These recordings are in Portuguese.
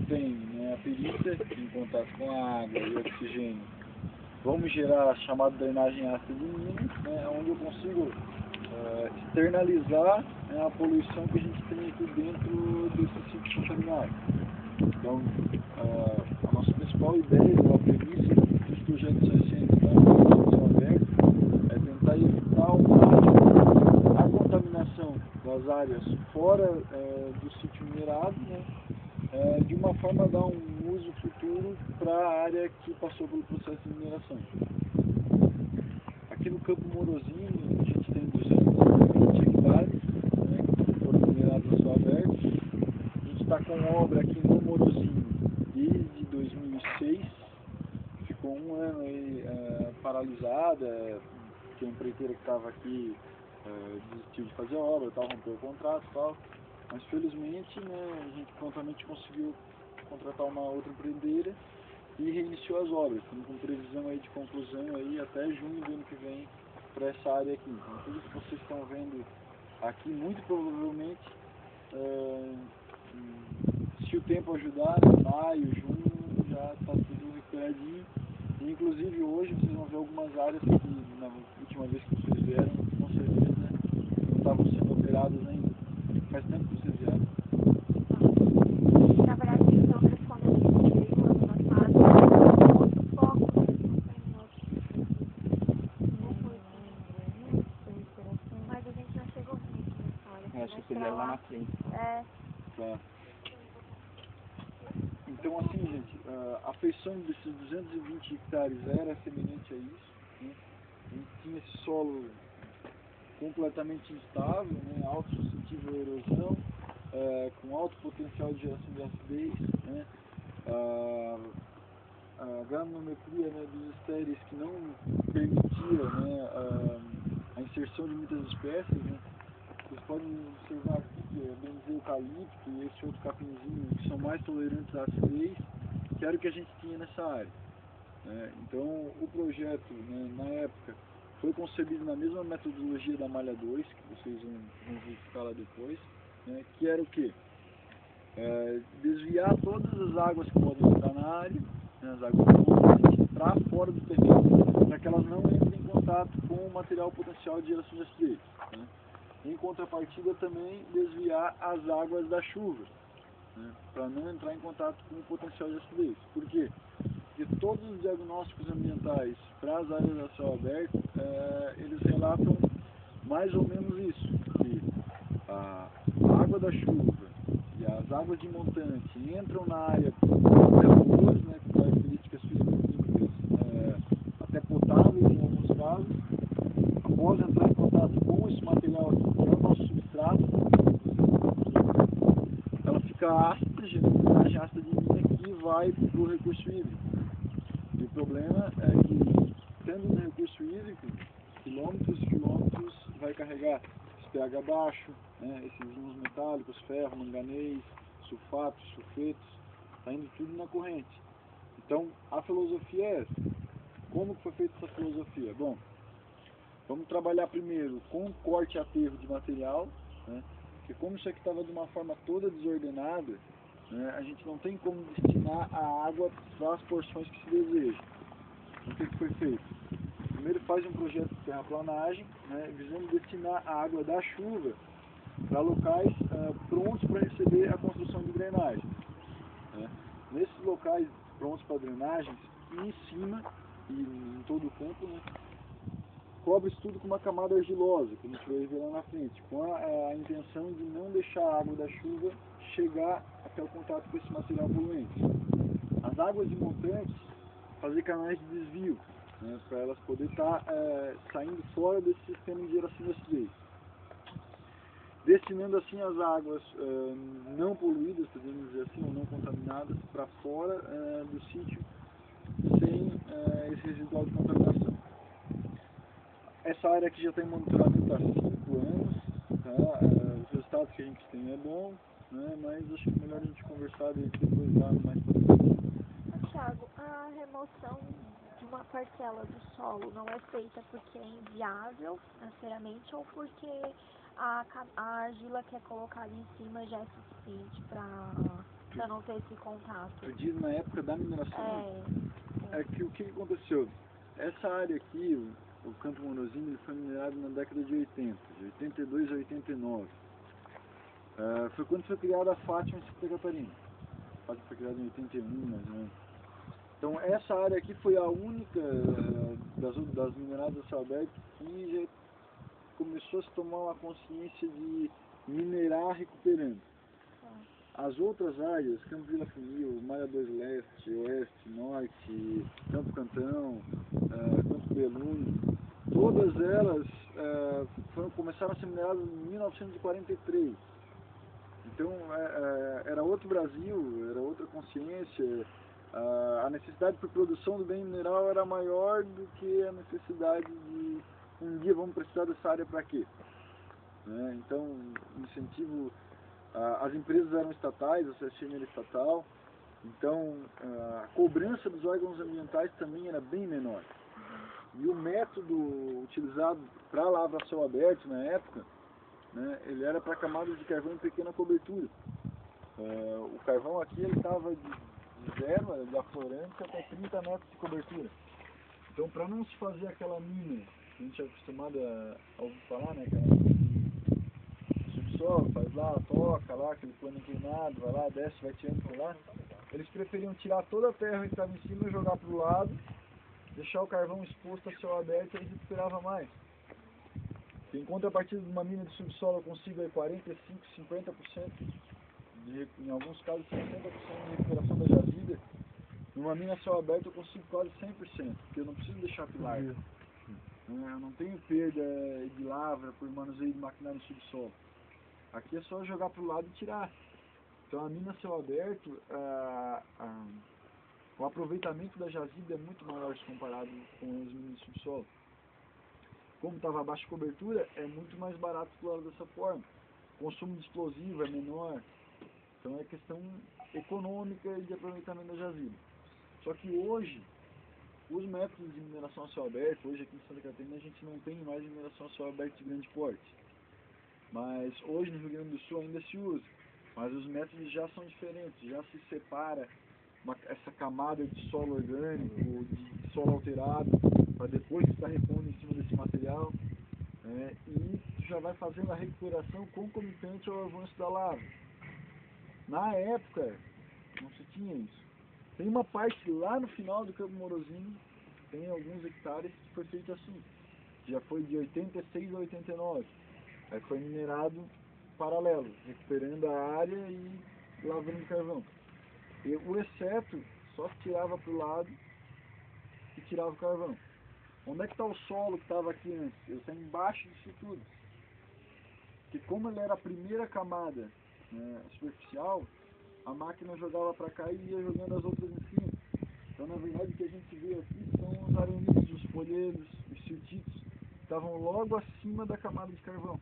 tem, né, a perícia em contato com a água e o oxigênio, vamos gerar a chamada drenagem ácida de mina, né, onde eu consigo externalizar, né, a poluição que a gente tem aqui dentro desse sítio contaminado. Então, a nossa principal ideia, ou a premissa dos projetos recentes da Céu Aberto, é tentar evitar ao máximo a contaminação das áreas fora do sítio minerado, né, de uma forma a dar um uso futuro para a área que passou pelo processo de mineração. Aqui no Campo Morosini, a gente tem 220 hectares, né, que foram minerados a céu aberto. A gente está com obra aqui no Morosini desde 2006, ficou um ano aí paralisada, porque a empreiteira que estava aqui desistiu de fazer a obra, rompeu o contrato e tal. Mas felizmente, né, a gente prontamente conseguiu contratar uma outra empreiteira e reiniciou as obras. Estamos com previsão aí de conclusão aí até junho do ano que vem para essa área aqui. Então tudo que vocês estão vendo aqui, muito provavelmente, se o tempo ajudar, em maio, junho, já está tudo recuperadinho. E, inclusive hoje vocês vão ver algumas áreas que na última vez que vocês vieram, com certeza não estavam sendo operadas ainda. Faz tempo que vocês vieram. Na verdade, então, respondendo ano passado, muito pouco. Mas a gente não chegou muito na história. Acho que você vieram lá na frente. É. Tá. Então, assim, gente, a feição desses 220 hectares era semelhante a isso, né? A gente tinha esse solo completamente instável, né? Alto suscetível à erosão, com alto potencial de geração de acidez, né? A granulometria, né, dos estéreis que não permitia, né, a inserção de muitas espécies, né? Vocês podem observar aqui que é benzer eucalipto e esse outro capinzinho que são mais tolerantes à acidez, que era o que a gente tinha nessa área, né? Então o projeto, né, na época, foi concebido na mesma metodologia da malha 2, que vocês vão verificar lá depois, né, que era o quê? Desviar todas as águas que podem entrar na área, né, as águas para fora do terreno, para que elas não entrem em contato com o material potencial de geração de acidez, né? Em contrapartida também desviar as águas da chuva, né, para não entrar em contato com o potencial de acidez. Por quê? Porque todos os diagnósticos ambientais para as áreas a céu aberto, eles relatam mais ou menos isso, que a água da chuva e as águas de montante entram na área boas, né, com características físico-químicas até potáveis em alguns casos. Após entrar em contato com esse material aqui, que é o nosso substrato, ela fica ácida, gerando drenagem ácida de mina que vai para o recurso hídrico. E o problema é que, tendo no recurso hídrico, quilômetros e quilômetros vai carregar esse pH baixo, né, esses íons metálicos, ferro, manganês, sulfatos, sulfetos, está indo tudo na corrente. Então, a filosofia é essa. Como foi feita essa filosofia? Bom, vamos trabalhar primeiro com corte e aterro de material, né, porque como isso aqui estava de uma forma toda desordenada, né, a gente não tem como destinar a água para as porções que se deseja. Então, o que foi feito? Primeiro faz um projeto de terraplanagem, né, visando destinar a água da chuva para locais prontos para receber a construção de drenagens, né. Nesses locais prontos para drenagens, em cima e em todo o campo, né, cobre-se tudo com uma camada argilosa, que a gente vai ver lá na frente, com a intenção de não deixar a água da chuva chegar até o contato com esse material poluente. As águas de montantes, fazer canais de desvio, né, para elas poderem estar saindo fora desse sistema de geração de acidez. Destinando assim as águas não poluídas, podemos dizer assim, ou não contaminadas, para fora do sítio, sem esse residual de contaminação. Essa área aqui já tem monitoramento há 5 anos, tá? Os resultados que a gente tem é bom, né? Mas acho que é melhor a gente conversar depois lá mais para frente. Thiago, a remoção de uma parcela do solo não é feita porque é inviável financeiramente ou porque a argila que é colocada em cima já é suficiente para pra não ter esse contato. Tu diz na época da mineração. É. É que o que aconteceu? Essa área aqui, o Campo Morosini, ele foi minerado na década de 80, de 82 a 89. Foi quando foi criada a Fátima em Santa Catarina. A Fátima foi criada em 81, mais ou menos. Então essa área aqui foi a única das mineradas a céu aberto que já começou a se tomar uma consciência de minerar recuperando. As outras áreas, Campo Vila Funil, Malha 2 Leste, Oeste, Norte, Campo Cantão, Campo Beluno, todas elas começaram a ser mineradas em 1943. Então era outro Brasil, era outra consciência, a necessidade por produção do bem mineral era maior do que a necessidade de um dia vamos precisar dessa área para quê? Então, o incentivo, as empresas eram estatais, a CSN era estatal, então a cobrança dos órgãos ambientais também era bem menor. E o método utilizado para lavra a céu aberto na época, né, ele era para camadas de carvão em pequena cobertura. O carvão aqui ele estava de 0, de aflorante, até 30 metros de cobertura. Então, para não se fazer aquela mina, que a gente é acostumado a ouvir falar, né, aquela subsolo, faz lá, toca lá, aquele plano inclinado, vai lá, desce, vai tirando por lá, eles preferiam tirar toda a terra que estava em cima e jogar para o lado, deixar o carvão exposto a céu aberto e aí recuperava mais. Em contrapartida de uma mina de subsolo eu consigo aí 45%, 50%, em alguns casos 60% de recuperação da jazida. Numa mina a céu aberto eu consigo quase 100%, porque eu não preciso deixar pilar. Eu não tenho perda de lavra por manuseio de maquinário no subsolo. Aqui é só jogar para o lado e tirar. Então a mina a céu aberto, o aproveitamento da jazida é muito maior se comparado com as minas de subsolo. Como estava a baixa cobertura, é muito mais barato explorar dessa forma. O consumo de explosivo é menor. Então é questão econômica e de aproveitamento da jazida. Só que hoje, os métodos de mineração a céu aberto, hoje aqui em Santa Catarina a gente não tem mais mineração a céu aberto de grande porte. Mas hoje no Rio Grande do Sul ainda se usa. Mas os métodos já são diferentes, já se separa essa camada de solo orgânico, de solo alterado, para depois estar repondo em cima desse material. E já vai fazendo a recuperação concomitante ao avanço da lava. Na época, não se tinha isso. Tem uma parte lá no final do Campo Morosini, tem alguns hectares que foi feito assim. Já foi de 86 a 89. Aí foi minerado paralelo, recuperando a área e lavrando carvão. E o exceto só se tirava para o lado e tirava o carvão. Onde é que está o solo que estava aqui antes? Ele está embaixo disso tudo. Porque como ele era a primeira camada superficial, a máquina jogava para cá e ia jogando as outras em cima. Então, na verdade, o que a gente vê aqui são os areniscos, os folheiros, os siltitos, que estavam logo acima da camada de carvão.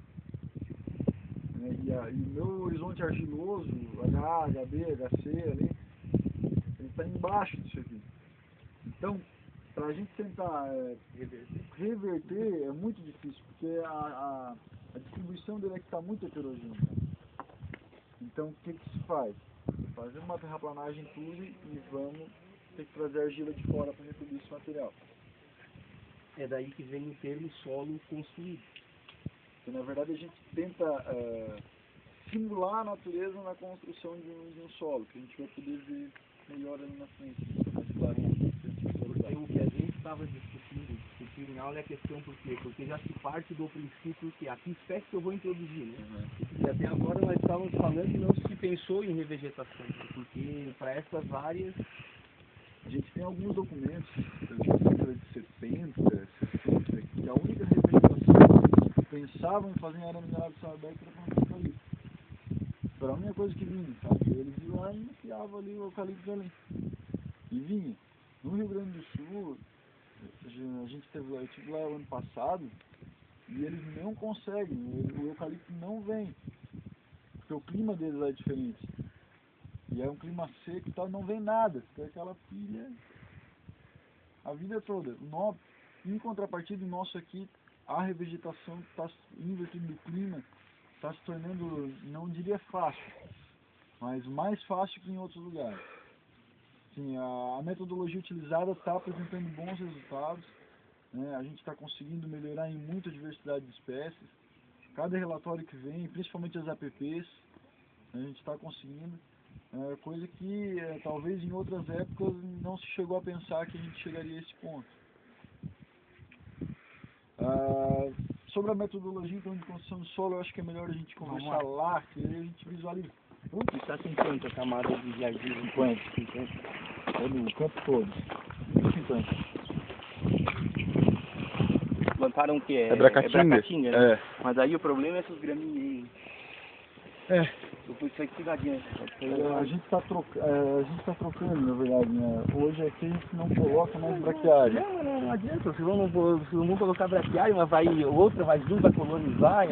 E o meu horizonte argiloso, H, HB, HC, ali, ele está embaixo disso aqui. Então, para a gente tentar reverter é muito difícil, porque a distribuição dele aqui está muito heterogênea. Então, o que se faz? Fazer uma terraplanagem tudo e vamos ter que trazer argila de fora para reproduzir esse material. É daí que vem o termo solo construído. Porque, na verdade, a gente tenta simular a natureza na construção de um solo, que a gente vai poder ver melhor ali na frente, mais claramente. Porque o que a gente estava discutindo em aula é a questão por quê? Porque já se parte do princípio que a que espécie que eu vou introduzir, né? E até agora nós estávamos falando e não se pensou em revegetação, porque para essas áreas a gente tem alguns documentos, da década de 70, 60, que a única revegetação que pensavam em fazer em área mineral de céu aberto era com eucalipto. Era a única coisa que vinha, sabe? Eles iam lá e enfiavam ali o eucalipto ali. E vinha. No Rio Grande do Sul, a gente eu estive lá o ano passado, e eles não conseguem, o eucalipto não vem, porque o clima deles lá é diferente. E é um clima seco e tal, não vem nada, fica aquela pilha a vida toda. Em contrapartida, o nosso aqui, a revegetação está, em virtude do clima, está se tornando, não diria fácil, mas mais fácil que em outros lugares. Sim, a metodologia utilizada está apresentando bons resultados, né? A gente está conseguindo melhorar em muita diversidade de espécies. Cada relatório que vem, principalmente as APPs, a gente está conseguindo, coisa que talvez em outras épocas não se chegou a pensar que a gente chegaria a esse ponto. Sobre a metodologia então, de construção do solo, eu acho que é melhor a gente conversar lá, que aí a gente visualiza. Está 50 camadas de jardim. 50. O campo todo. 50. Plantaram o que? É Bracatinga, né? É. Mas aí o problema é essas graminhas aí. Depois isso aí que adianta. A gente está trocando, na verdade, né? Hoje aqui a gente não coloca mais braquiária. Não adianta, se vamos colocar braquiária, mas outra vai vir, vai colonizar.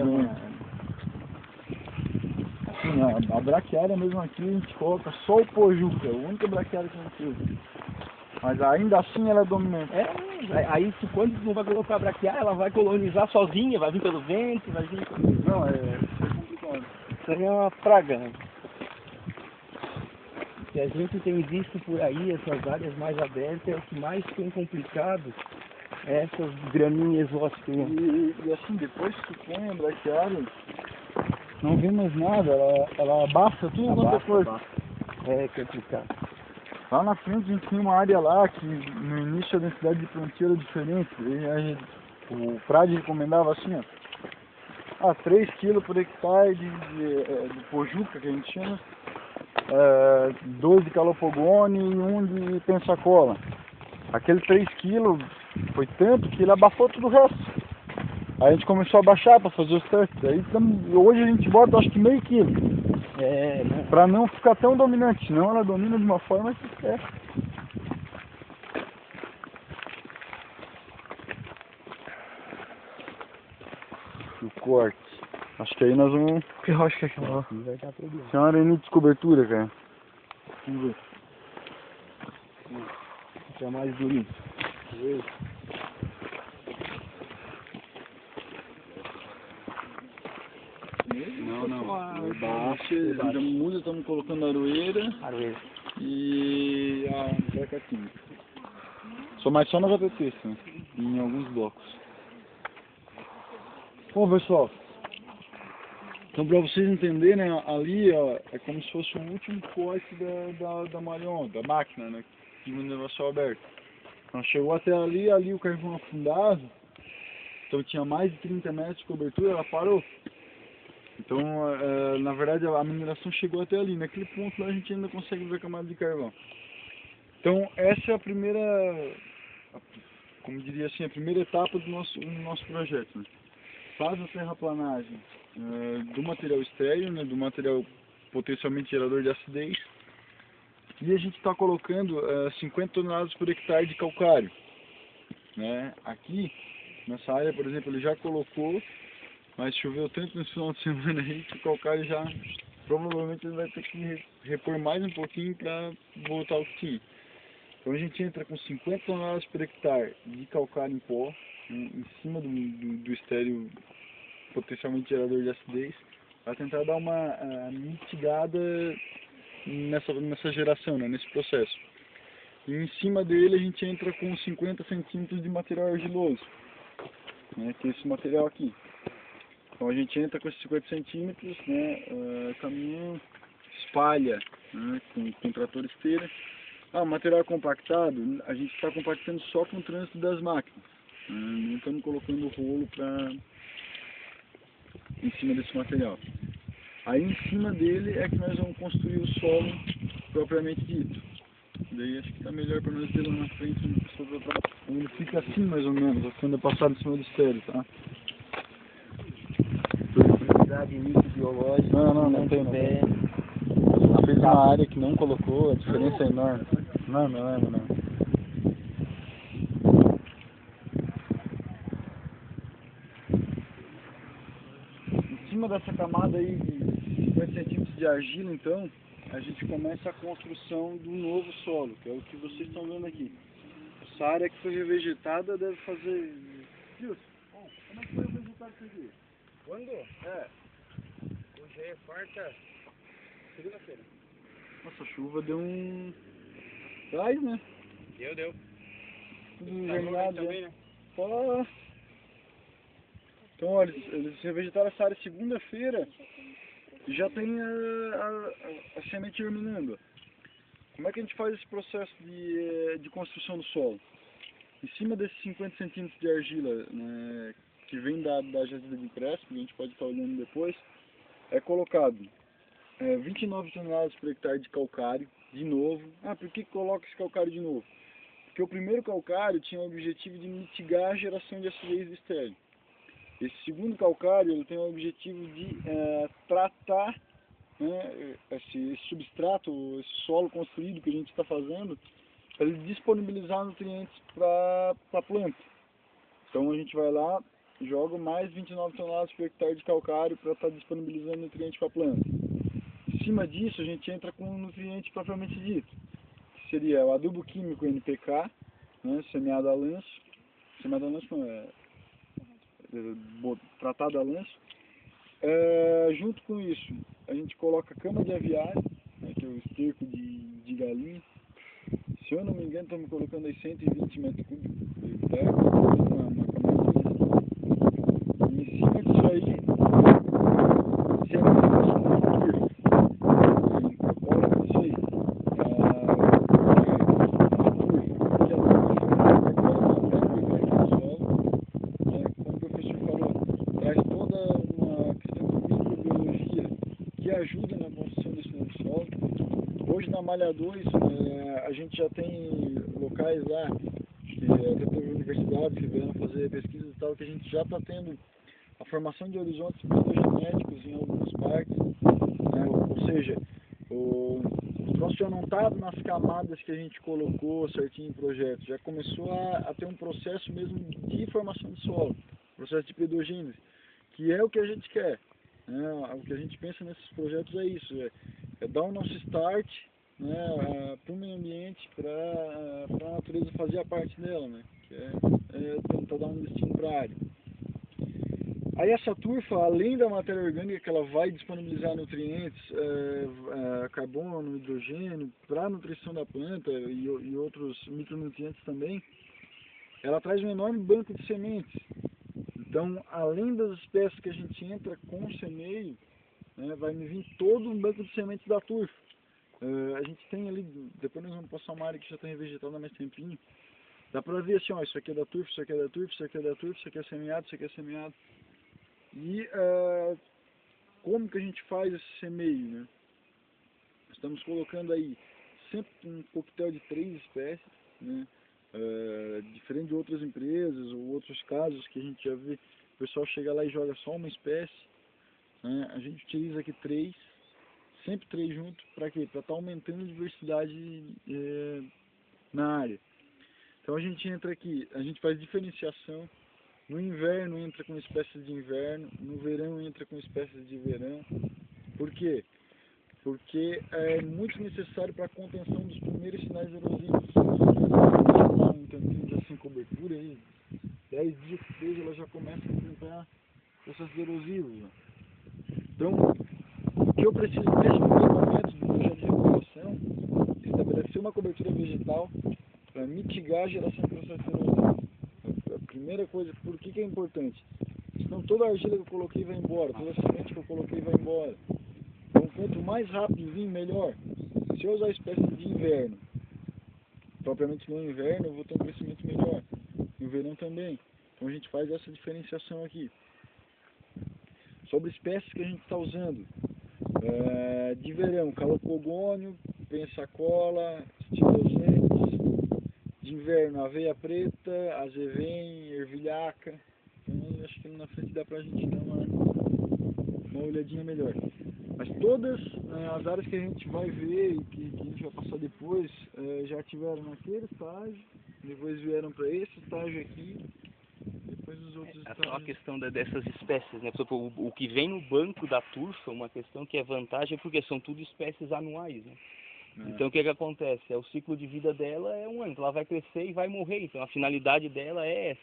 Sim, a braquiária mesmo aqui a gente coloca só o pojuca, a única braquiária que a gente usa. Mas ainda assim ela é dominante. Aí se quando não vai colocar braquiária, ela vai colonizar sozinha, vai vir pelo vento, vai vir... Não, isso é complicado. Isso aí é uma praga, né? O que a gente tem visto por aí, essas áreas mais abertas, é o que mais tem complicado, essas graminhas exóticas. E assim, depois que tu põe a braquiária, não vem mais nada, ela abafa tudo quanto é coisa. É complicado. Lá na frente a gente tem uma área lá que no início a densidade de plantio era diferente. O Prade recomendava assim, 3 kg por hectare de pojuca, que a gente chama, 2 de calopogone e 1 de pensacola. Aquele 3 kg foi tanto que ele abafou tudo o resto. Aí a gente começou a baixar para fazer os testes. Aí hoje a gente bota acho que meio quilo. Para não ficar tão dominante, senão ela domina de uma forma que é. O corte. Acho que aí nós vamos. Que rocha que é aquela? Isso é uma arenite de cobertura, cara. Vamos ver. Isso é mais durinho. Não. Baixa, ainda muda, estamos colocando aroeira. E a bracatinga. Só nas APPs, né? Em alguns blocos. Bom, pessoal. Então, para vocês entenderem, ali é como se fosse o último corte da Marion, da máquina, né? De mineração aberta. Então, chegou até ali o carvão afundado. Então, tinha mais de 30 metros de cobertura, ela parou. Então, na verdade, a mineração chegou até ali. Naquele ponto lá a gente ainda consegue ver a camada de carvão. Então, essa é a primeira, como diria assim, a primeira etapa do nosso projeto, né? Faz a terraplanagem do material estéril, né? Do material potencialmente gerador de acidez. E a gente está colocando 50 toneladas por hectare de calcário, né? Aqui, nessa área, por exemplo, ele já colocou. Mas choveu tanto nesse final de semana aí que o calcário já provavelmente ele vai ter que repor mais um pouquinho para voltar ao que tinha. Então a gente entra com 50 toneladas por hectare de calcário em pó, em cima do estéril potencialmente gerador de acidez, para tentar dar uma mitigada nessa geração, né, nesse processo. E em cima dele a gente entra com 50 centímetros de material argiloso, né, que é esse material aqui. Então a gente entra com esses 50 centímetros, né, caminhão, espalha, né, com trator esteira. O material compactado, a gente está compactando só com o trânsito das máquinas. Não estamos colocando rolo em cima desse material. Aí em cima dele é que nós vamos construir o solo propriamente dito. Daí acho que está melhor para nós ver lá na frente onde ele fica assim mais ou menos, quando é passado em cima do estéreo, tá? Microbiológica. Não tem. Ela fez uma área que não colocou, a diferença é enorme. Enorme. Em cima dessa camada aí de 50 centímetros de argila, então, a gente começa a construção do novo solo, que é o que vocês estão vendo aqui. Essa área que foi revegetada deve fazer... Gilson, como é que foi o resultado disso aqui? Quando? Hoje é quarta, segunda-feira. Nossa, a chuva deu um gás, né? Deu. Tudo envermelhado também, né? Pô. Então, olha, eles revegetaram essa área segunda-feira e já tem a semente germinando. Como é que a gente faz esse processo de construção do solo? Em cima desses 50 centímetros de argila, né, que vem da jazida de Crespo, que a gente pode estar olhando depois, é colocado 29 toneladas por hectare de calcário, de novo. Ah, por que coloca esse calcário de novo? Porque o primeiro calcário tinha o objetivo de mitigar a geração de acidez do estéreo. Esse segundo calcário ele tem o objetivo de tratar, né, esse substrato, esse solo construído que a gente está fazendo, para ele disponibilizar nutrientes para a planta. Então a gente vai lá, joga mais 29 toneladas por hectare de calcário para estar disponibilizando nutrientes para a planta. Em cima disso a gente entra com o nutriente propriamente dito, que seria o adubo químico NPK, né, semeado a lanço, tratado a lanço. Junto com isso a gente coloca cama de aviário, né, que é o esterco de galinha. Se eu não me engano, estamos colocando aí 120 metros cúbicos por hectare, uma camarinha. E em cima disso aí, sempre incorpora isso aí. Como o professor falou, traz toda uma questão de microbiologia que ajuda na construção desse novo solo. Hoje na Malha 2, a gente já tem locais lá, que até teve universidades que vieram fazer pesquisas e tal, que a gente já está tendo a formação de horizontes biogenéticos em alguns parques, né? Ou seja, o troço já não está nas camadas que a gente colocou certinho em projeto, já começou a ter um processo mesmo de formação de solo, processo de pedogênese, que é o que a gente quer. O que a gente pensa nesses projetos é isso, é dar o nosso start, né, para o meio ambiente, para a natureza fazer a parte dela, né, que é tentar dar um destino para a área. Aí essa turfa, além da matéria orgânica que ela vai disponibilizar nutrientes, carbono, hidrogênio, para a nutrição da planta e outros micronutrientes também, ela traz um enorme banco de sementes. Então, além das espécies que a gente entra com semeio, né, vai me vir todo um banco de sementes da turfa. A gente tem ali, depois nós vamos passar uma área que já está revegetada há mais tempinho. Dá para ver assim, ó, isso aqui é da turfa, isso aqui é da turfa, isso aqui é da turfa, isso aqui é semeado, isso aqui é semeado. E como que a gente faz esse semeio, né? Estamos colocando aí sempre um coquetel de 3 espécies, né? Diferente de outras empresas ou outros casos que a gente já vê, o pessoal chega lá e joga só uma espécie, né? A gente utiliza aqui 3, sempre 3 juntos, para quê? Para estar aumentando a diversidade na área. Então a gente entra aqui, a gente faz diferenciação, no inverno entra com espécies de inverno, no verão entra com espécies de verão. Por quê? Porque é muito necessário para a contenção dos primeiros sinais erosivos. Um tempinho assim, cobertura aí, 10 dias que seja, ela já começa a enfrentar processos erosivos. Né? Então, o que eu preciso nesse primeiro momento do projeto de recuperação, estabelecer uma cobertura vegetal para mitigar a geração de processos erosivos. A primeira coisa, por que é importante? Senão toda a argila que eu coloquei vai embora, toda a semente que eu coloquei vai embora. Então, quanto mais rápido vir, melhor. Se eu usar espécies de inverno, propriamente no inverno, eu vou ter um crescimento melhor. No verão também. Então a gente faz essa diferenciação aqui. Sobre espécies que a gente está usando. De verão, calopogônio, pensacola, estilosentes. De inverno, aveia preta, azevém, ervilhaca. Então acho que na frente dá pra gente dar uma olhadinha melhor. Mas todas as áreas que a gente vai ver e que a gente vai passar depois, já tiveram naquele estágio, depois vieram para esse estágio aqui, depois os outros estágios. É só a questão dessas espécies, né? Por exemplo, o que vem no banco da turfa, uma questão que é vantagem, porque são tudo espécies anuais, né? Então o que acontece? O ciclo de vida dela é um ano, então ela vai crescer e vai morrer, então a finalidade dela é essa.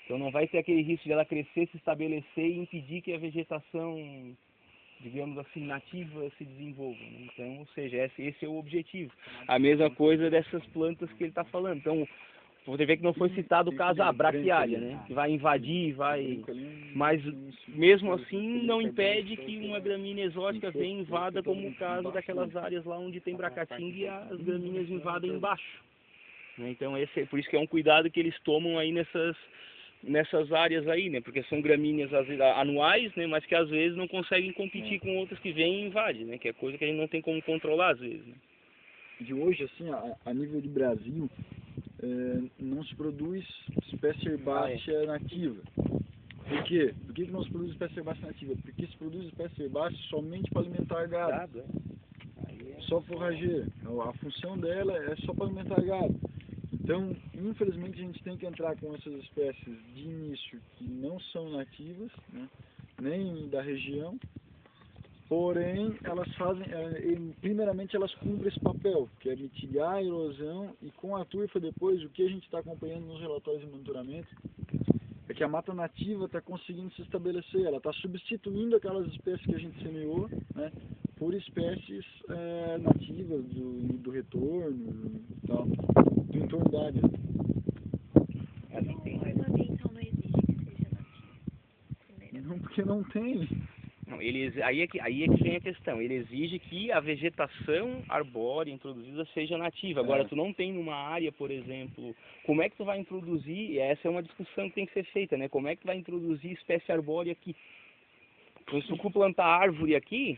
Então não vai ter aquele risco de ela crescer, se estabelecer e impedir que a vegetação digamos assim, nativas se desenvolvam, né? Então, ou seja, esse é o objetivo. A mesma coisa dessas plantas que ele está falando. Então, você vê que não foi citado o caso da braquiária, né? Que vai invadir, mas mesmo assim não impede que uma gramínea exótica venha e invada, como o caso daquelas áreas lá onde tem bracatinga e as gramíneas invadem embaixo. Então, por isso que é um cuidado que eles tomam aí nessas áreas aí, né? Porque são gramíneas anuais, né? Mas que às vezes não conseguem competir com outras que vêm e invadem, né? Que é coisa que a gente não tem como controlar às vezes, né? De hoje, assim, a nível de Brasil, não se produz espécie herbácea nativa. Por quê? Por que não se produz espécie herbácea nativa? Porque se produz espécie herbácea somente para alimentar gado. Só forrageira. A função dela é só para alimentar gado. Então, infelizmente, a gente tem que entrar com essas espécies de início que não são nativas, né, nem da região, porém, elas fazem, primeiramente, elas cumprem esse papel, que é mitigar a erosão, e com a turfa depois, o que a gente está acompanhando nos relatórios de monitoramento, é que a mata nativa está conseguindo se estabelecer, ela está substituindo aquelas espécies que a gente semeou, né, por espécies nativas do retorno, tal, do entorno da área. Então não exige que seja nativo. Não, porque não tem. Não, aí é que vem a questão. Ele exige que a vegetação arbórea introduzida seja nativa. Agora, tu não tem numa área, por exemplo, como é que tu vai introduzir, e essa é uma discussão que tem que ser feita, né? Como é que tu vai introduzir espécie arbórea aqui? Então, se tu plantar árvore aqui,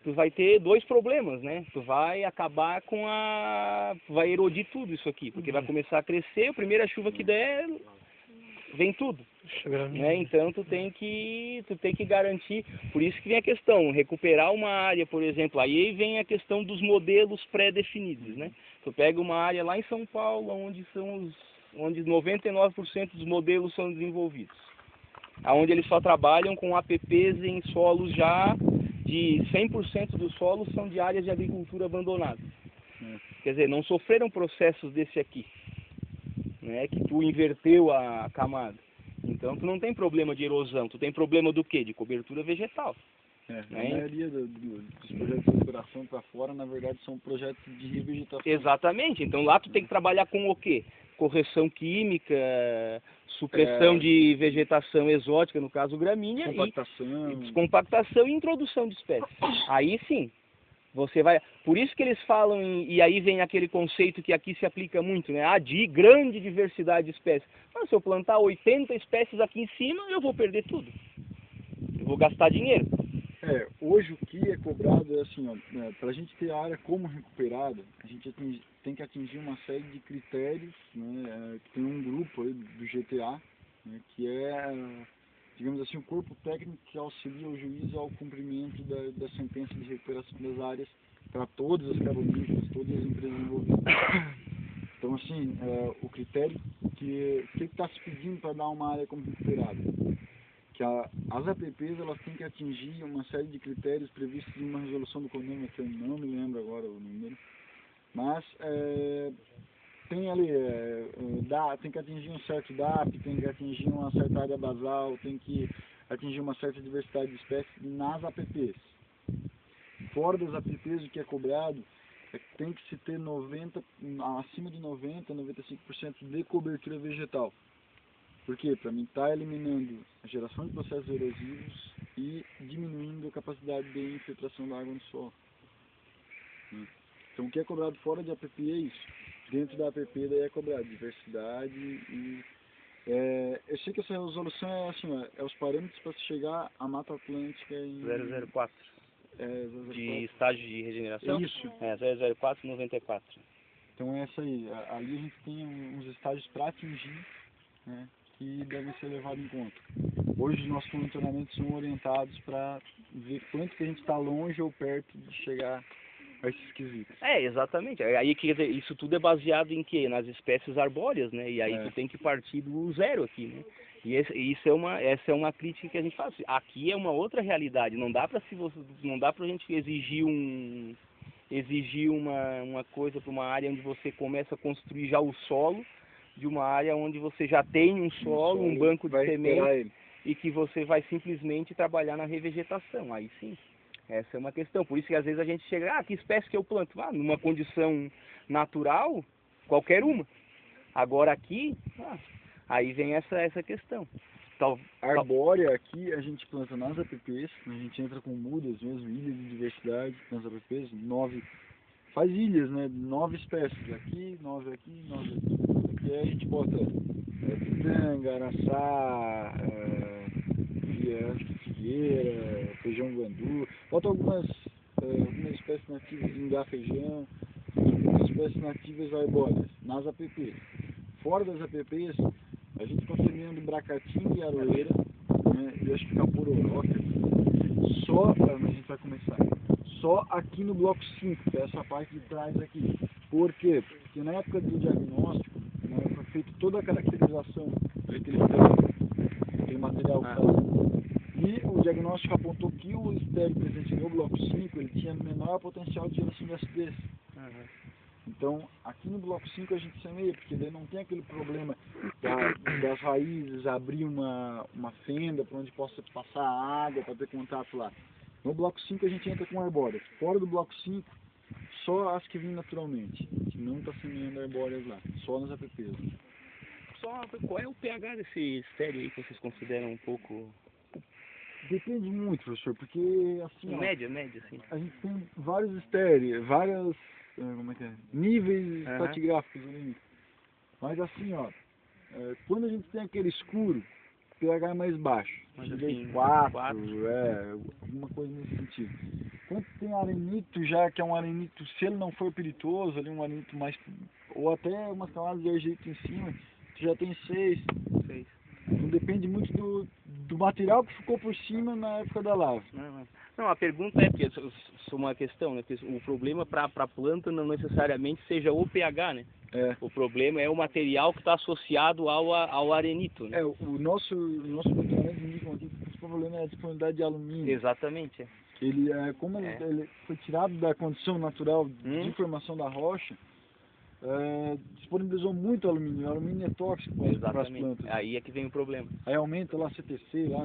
tu vai ter dois problemas, né? Tu vai acabar com tu vai erodir tudo isso aqui, porque vai começar a crescer, a primeira chuva que der, vem tudo. Né? Então tu tem que garantir, por isso que vem a questão, recuperar uma área, por exemplo, aí vem a questão dos modelos pré-definidos, né? Tu pega uma área lá em São Paulo, onde 99% dos modelos são desenvolvidos, onde eles só trabalham com APPs em solos já de 100% dos solos são de áreas de agricultura abandonadas. Quer dizer, não sofreram processos desse aqui, né, que tu inverteu a camada. Então tu não tem problema de erosão, tu tem problema do quê? De cobertura vegetal. A maioria dos projetos de recuperação para fora, na verdade, são projetos de revegetação. Exatamente, então lá tu tem que trabalhar com o quê? Correção química, supressão de vegetação exótica, no caso gramínea, descompactação e introdução de espécies. Aí sim, você vai... Por isso que eles falam, e aí vem aquele conceito que aqui se aplica muito, né? De grande diversidade de espécies. Mas se eu plantar 80 espécies aqui em cima, eu vou perder tudo. Eu vou gastar dinheiro. Hoje o que é cobrado é assim, para a gente ter a área como recuperada, a gente tem que atingir uma série de critérios, né, que tem um grupo aí do GTA, né, que é, digamos assim, o corpo técnico que auxilia o juiz ao cumprimento da sentença de recuperação das áreas para todas as carboníferas, todas as empresas envolvidas. Então, assim, o critério que está se pedindo para dar uma área como recuperada? Que as APPs elas têm que atingir uma série de critérios previstos em uma resolução do CONAMA, que eu não me lembro agora o número, mas tem ali, tem que atingir um certo DAP, tem que atingir uma certa área basal, tem que atingir uma certa diversidade de espécies nas APPs. Fora das APPs, o que é cobrado é que tem que se ter acima de 90%, 95% de cobertura vegetal. Por quê? Para mim está eliminando a geração de processos erosivos e diminuindo a capacidade de infiltração da água no solo. Então o que é cobrado fora de APP é isso. Dentro da APP daí é cobrado diversidade e... eu sei que essa resolução é assim, é os parâmetros para se chegar à Mata Atlântica em... 004. 004. De estágio de regeneração? Isso. 004-94. Então é essa aí. Ali a gente tem uns estágios para atingir, né, que devem ser levados em conta. Hoje os nossos monitoramentos são orientados para ver quanto que a gente está longe ou perto de chegar a esses quesitos. Exatamente. Aí, quer dizer, isso tudo é baseado em quê? Nas espécies arbóreas, né? E aí tu tem que partir do zero aqui, né? E essa é uma crítica que a gente faz. Aqui é uma outra realidade. Não dá para a gente exigir uma coisa para uma área onde você começa a construir já o solo, de uma área onde você já tem um solo, um banco de sementes, e que você vai simplesmente trabalhar na revegetação. Aí sim. Essa é uma questão. Por isso que às vezes a gente chega, que espécie que eu planto? Numa condição natural, qualquer uma. Agora aqui, aí vem essa questão. Arbórea aqui a gente planta nas APPs, a gente entra com mudas mesmo, ilhas de diversidade nas APPs, 9, faz ilhas, né, 9 espécies, aqui, 9 aqui, 9 aqui. E aí a gente bota pitanga, araçá, acho que figueira, feijão guandu, bota algumas espécies nativas, ingá, feijão, algumas espécies nativas arbóreas nas APPs. Fora das APPs, a gente está semeando bracatinga e aroeira, né, e acho que capuroroca, só, a gente vai começar, só aqui no bloco 5, que é essa parte de trás aqui. Por quê? Porque na época do diagnóstico, né, foi feita toda a caracterização daquele material que está ali. E o diagnóstico apontou que o estéreo presente no bloco 5, ele tinha menor potencial de geração de acidez. Então, aqui no bloco 5 a gente semeia, porque daí não tem aquele problema das raízes abrir uma fenda para onde possa passar a água para ter contato lá. No bloco 5 a gente entra com arbóreas. Fora do bloco 5, só as que vêm naturalmente. A gente não está semeando arbóreas lá, só nas APPs. Só qual é o pH desse estéreo aí que vocês consideram um pouco... Depende muito, professor, porque assim... Média, assim. A gente tem vários estéreos, várias... níveis estratigráficos ali. Mas assim, quando a gente tem aquele escuro, o pH é mais baixo. Mas assim, 4, alguma coisa nesse sentido. Quando tem arenito já, que é um arenito, se ele não for peritoso, ali um arenito mais, ou até umas camadas de argento em cima, já tem 6. Então depende muito do material que ficou por cima na época da lava. Não, a pergunta é, porque isso é uma questão, né? Porque o problema para a planta não necessariamente seja o pH, né? O problema é o material que está associado ao arenito, né? O nosso planejamento indica aqui que o problema é a disponibilidade de alumínio. Exatamente. Ele, como ele foi tirado da condição natural de formação da rocha, disponibilizou muito alumínio. O alumínio é tóxico para as plantas. Aí é que vem o problema. Aí aumenta lá CTC, lá...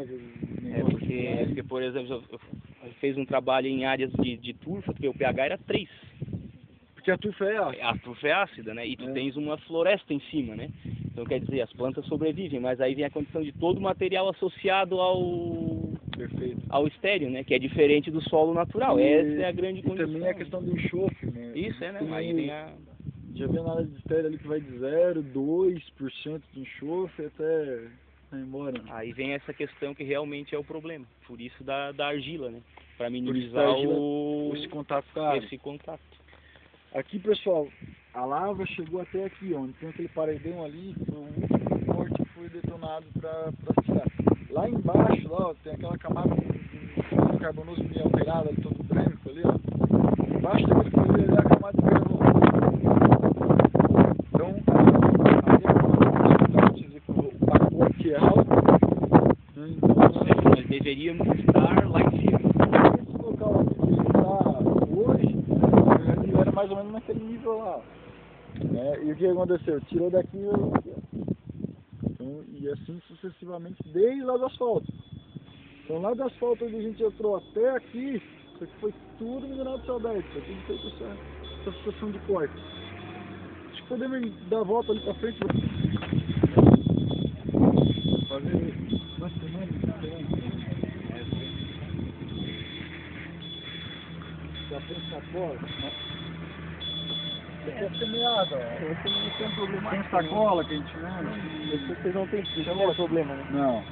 Porque, por exemplo, eu fez um trabalho em áreas de turfa, porque o pH era 3. Porque a turfa é ácida. A turfa é ácida, né? E tu tens uma floresta em cima, né? Então quer dizer, as plantas sobrevivem, mas aí vem a condição de todo o material associado ao estéreo, né? Que é diferente do solo natural. Essa é a grande condição. E também a questão do enxofre, né? Isso, né? Aí vem já vem na área de estéreo ali que vai de 0, 2% de enxofre até ir embora. Aí vem essa questão que realmente é o problema. Por isso da argila, né? Para minimizar esse contato com a água. Esse contato. Aqui, pessoal, a lava chegou até aqui, onde tem aquele paredão ali, foi um corte que foi detonado para tirar. Lá embaixo, lá, tem aquela camada de carbonoso meio alterada, ali, todo branco ali, ó. Embaixo daquele paredão ali é a camada de carbono. Então, o pacote é alto, né? Então, nós deveríamos estar lá em cima. Esse local onde ele está hoje, ele era mais ou menos naquele nível lá. Né? E o que aconteceu? Tirou daqui então, e assim sucessivamente, desde lá do asfalto. Então lá do asfalto onde a gente entrou até aqui, isso aqui foi tudo mineral de saudade, isso aqui fez essa situação de corte. Acho que podemos dar a volta ali pra frente. Fazer 2 semanas diferentes. Já tem sacola, né? É semeada, Esse não tem problema. tem sacola que a gente usa. Vocês não tem problema, né? Não.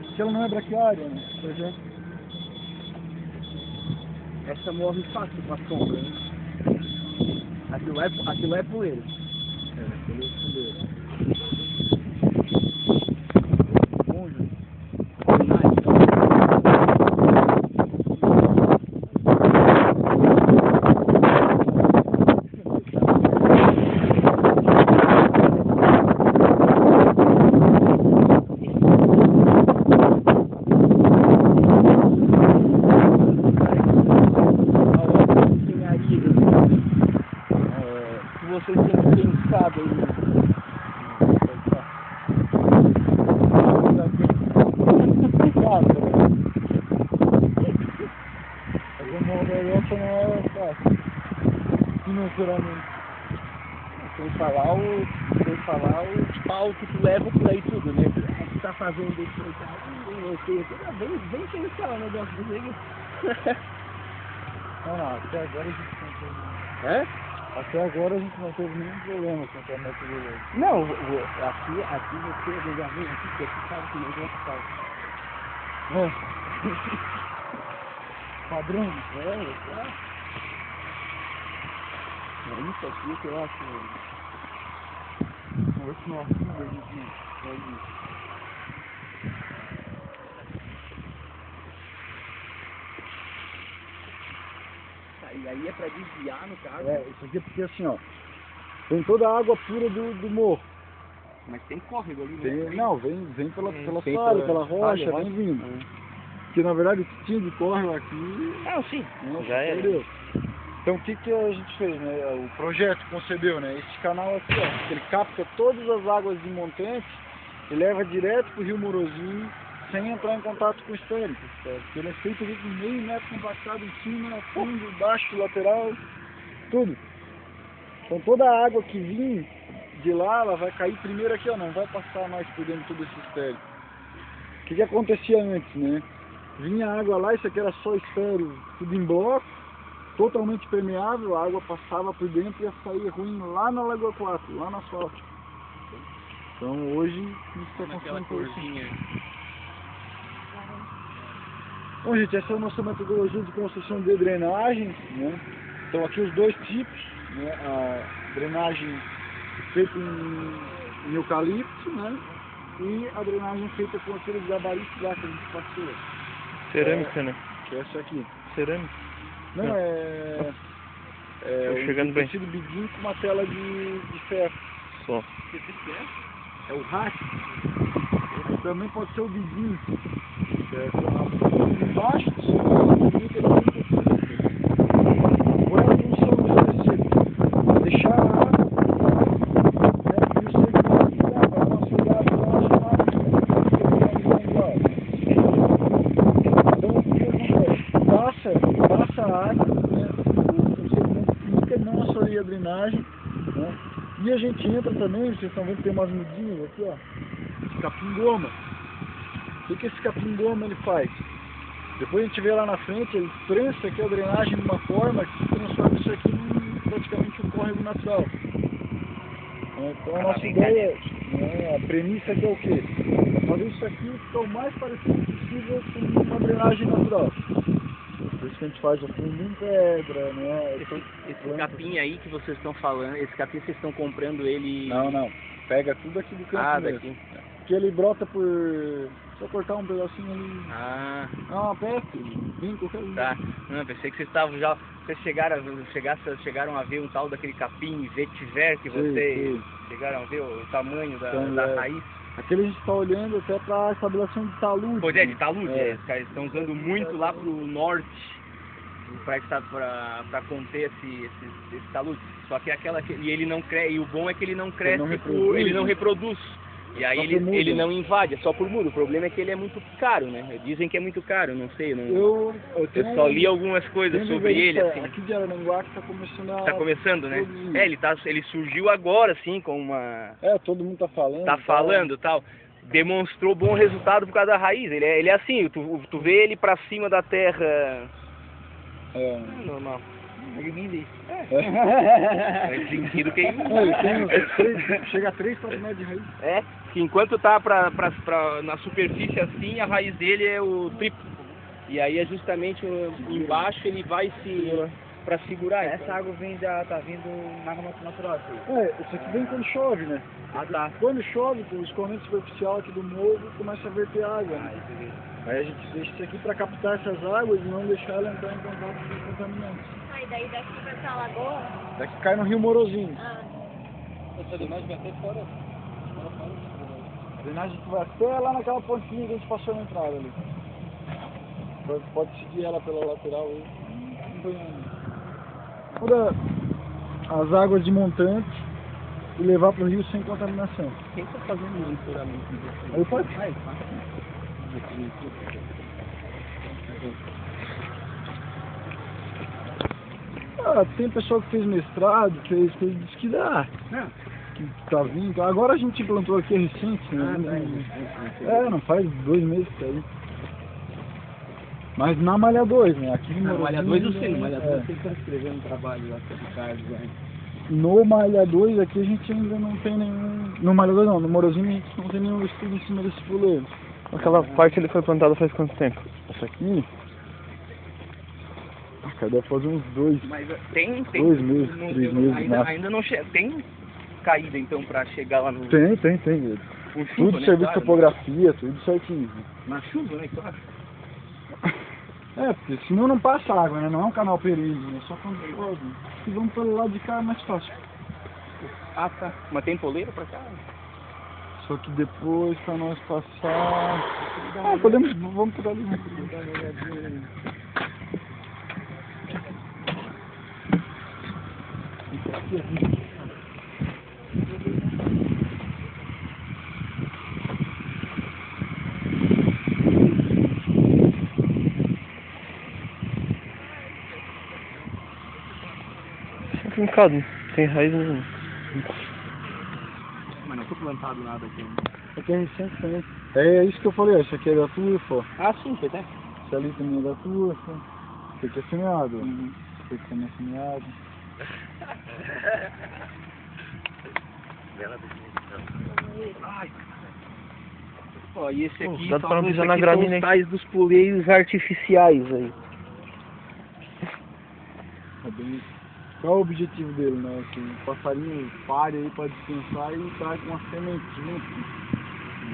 Porque ela não é braquiária, né? Por exemplo. Essa morre fácil com a sombra, né? Aquilo é poeira. Aquilo é poeira. Bom, Júlio. Vocês têm pensado aí. furamento. Sem falar o pau que tu leva por aí tudo, né? Tu tá fazendo isso aí, tá? Vem pensar o negócio do jeito. Não, até agora a gente não teve. É? Até agora a gente não teve nenhum problema com a metodologia. Não, aqui você já vem aqui, porque aqui sabe que o negócio tá. Padrão? É isso aqui que eu acho. Esse não afunda, a gente não faz isso. E aí é pra desviar, no caso. Isso aqui é porque assim, ó, tem toda a água pura do morro. Mas tem córrego ali, né? Não, vem pela vem falha, pela rocha, falha, vem vindo. Porque na verdade o que tinha de córrego aqui, Ah, sim. né, Já era. perdeu. Então o que a gente fez, né? O projeto concebeu, né? Esse canal aqui, ó, ele capta todas as águas de montante e leva direto pro Rio Morozinho sem entrar em contato com o estéreo. Porque ele é feito ali com meio metro compactado em cima, fundo, embaixo, lateral, tudo. Então toda a água que vir de lá, ela vai cair primeiro aqui, ó, não vai passar mais por dentro de todo esse estéreo. O que acontecia antes, né? Vinha água lá, isso aqui era só estéreo, tudo em bloco, totalmente permeável, a água passava por dentro e ia sair ruim lá na Lagoa 4, lá na asfalto. Então hoje isso está Aquela corzinha. Bom, gente, essa é a nossa metodologia de construção de drenagem, né? Então aqui os dois tipos, né? A drenagem feita em eucalipto, né? E a drenagem feita com aqueles gabaritos lá que a gente passou. Cerâmica, né? Que é essa aqui. Cerâmica. Não, Não. é chegando um bem. tecido bidinho com uma tela de ferro. Só. É o rack. Também pode ser o bidinho. É com a embaixo, qual é a função desse tecido? Deixar a água, né, e o segmento para não sugar a Então o que acontece? Passa a água, né, o segmento fica, não assoreia a drenagem, né, e a gente entra também, vocês estão vendo que tem umas mudinhas aqui, ó, de capim-goma. O que esse capim-goma ele faz? Depois a gente vê lá na frente, ele prensa aqui a drenagem de uma forma que transforma isso aqui em praticamente um córrego natural. Então a nossa ideia, né, a premissa aqui é o quê? É fazer isso aqui ficar o mais parecido possível com uma drenagem natural. Por isso que a gente faz o fundo em pedra, né? Esse capim aí que vocês estão falando, esse capim vocês estão comprando ele... Não. Pega tudo aqui do campo mesmo. daqui. Porque ele brota por... Só cortar um pedacinho ali. Ah, Não, perto. Vem qualquer um. tá. Não, pensei que vocês estavam já... Vocês chegaram a ver um tal daquele capim vetiver que vocês chegaram a ver o tamanho da, Então, da raiz. Aquele a gente está olhando até para a estabeleção de talude. Pois é, de talude, É. Os caras estão usando muito lá pro norte para conter esse talude. Só que e ele não cresce, e o bom é que ele não cresce, ele não reproduz. E aí ele não invade, é só por mudo. O problema é que ele é muito caro, né? Dizem que é muito caro, não sei. Eu só li algumas coisas sobre ele, assim. Aqui de Araranguá que está começando a... Tá começando, né? produzir. Ele surgiu agora, assim, com uma... todo mundo tá falando. Tá falando e tal. Demonstrou bom resultado por causa da raiz. Ele é assim, tu vê ele pra cima da terra... É normal. É. É sentido que Ele chega a 3 metros de raiz. É, que enquanto tá na superfície assim, a raiz dele é o triplo. E aí é justamente embaixo ele vai para segurar. Essa água tá vindo na água natural. Assim. Isso aqui vem quando chove, né? Ah, tá. Quando chove, o escoamento superficial aqui do morro começa a verter água. Né? Aí a gente deixa isso aqui para captar essas águas e não deixar ela entrar em contato com os contaminantes. Aí daí daqui vai pra lagoa? Daqui cai no Rio Morozinho. Essa drenagem vai até fora. A drenagem que vai até lá naquela pontinha que a gente passou na entrada ali. Pode seguir ela pela lateral aí. Toda as águas de montante e levar para o rio sem contaminação. Quem está fazendo o monitoramento disso? Aí pode. Ah, tem pessoal que fez mestrado, fez coisa diz que dá. Que tá vindo. Agora a gente plantou aqui recente, né? Não faz 2 meses que tá aí. Mas na Malha 2, né? Aqui no Não, Malha 2 eu sei, né? Malha 2 eu sei que tá escrevendo um trabalho lá com o Ricardo, né? No Malha 2 aqui a gente ainda não tem nenhum... No Malha 2 não, no Morozinho a gente não tem nenhum estudo em cima desse puleiro. Aquela parte ele foi plantada faz quanto tempo? Essa aqui... Deve fazer uns 2 Mas tem 2 meses, 3 meses. ainda não tem caída então pra chegar lá no... Tem. Com chuva, Tudo né, serviço de claro, topografia, tudo certinho. né? Na chuva, né, claro. Porque senão não passa água, né? Não é um canal perene, né? Só quando chove. Se vamos pelo lado de cá é mais fácil. Ah, tá. Mas tem poleira pra cá? Só que depois pra nós passar... podemos... Vamos por ali. Fincado, tem raiz nenhuma. Mas não foi plantado nada aqui. Aqui é recente também. É isso que eu falei, esse aqui é da turfa, ó. Ah, sim, foi até. Esse ali também é da turfa. Esse aqui é semeado, ó. Uhum. Esse aqui também é semeado. Ó, e esse aqui, dá pra não esse pisar na aqui são gramínea, os tais dos poleiros artificiais aí. É bem... Qual é o objetivo dele, né? Assim, o passarinho pare aí pra descansar e tá com uma sementinha.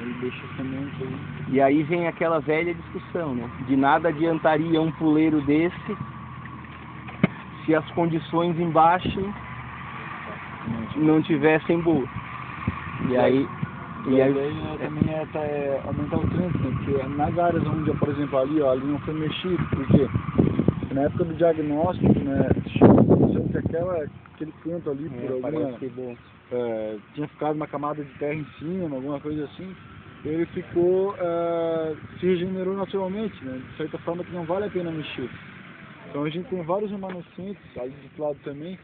Ele deixa a semente aí. E aí vem aquela velha discussão, né? De nada adiantaria um puleiro desse se as condições embaixo não tivessem boas. E aí... E aí também é aumentar o trânsito, né? Porque nas áreas onde, por exemplo, ali não foi mexido, porque na época do diagnóstico, né, chamou que aquele canto ali, por alguma... tinha ficado uma camada de terra em cima, alguma coisa assim, ele ficou, se regenerou naturalmente, né? De certa forma que não vale a pena mexer. Então a gente tem vários remanescentes ali do outro lado também,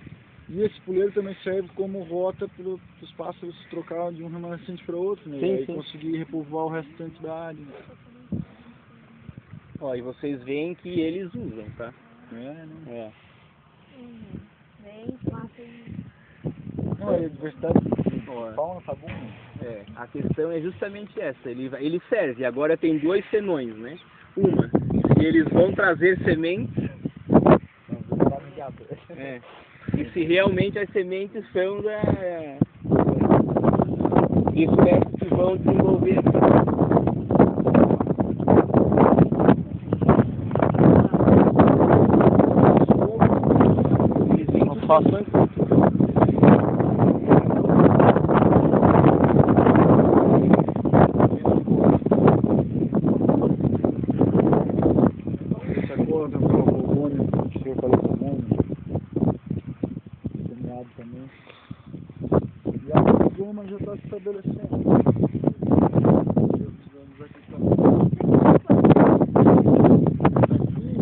e esse puleiro também serve como rota para os pássaros se trocar de um remanescente para outro, né? Sim, e aí sim. conseguir repovoar o restante da área. Ó, e vocês veem que eles usam, tá? Né? Bem fácil. Não, a diversidade de fauna tá bom, né? A questão é justamente essa, ele serve, agora tem 2 senões, né? Uma, se eles vão trazer sementes, e se realmente as sementes são de espécies que vão desenvolver. Eles vêm com situações. Essa cor também, o colgônio, que chega para o colgônio, semeado também. E a goma já está se estabelecendo. Aqui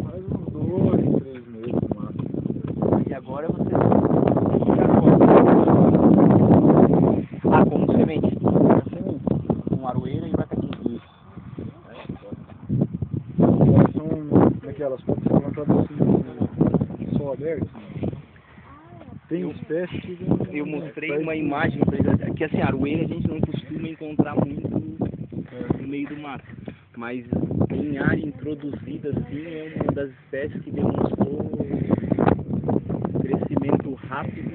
faz uns 2, 3 meses no máximo. E agora você como semente. Com aroeira e vacatinha. Elas são aquelas podem ser plantadas assim, só abertas. Tem espécies que... Eu mostrei uma imagem pra eles, que assim, aroeira a gente não costuma encontrar muito no meio do mato. Mas em área introduzida assim é uma das espécies que demonstrou crescimento rápido,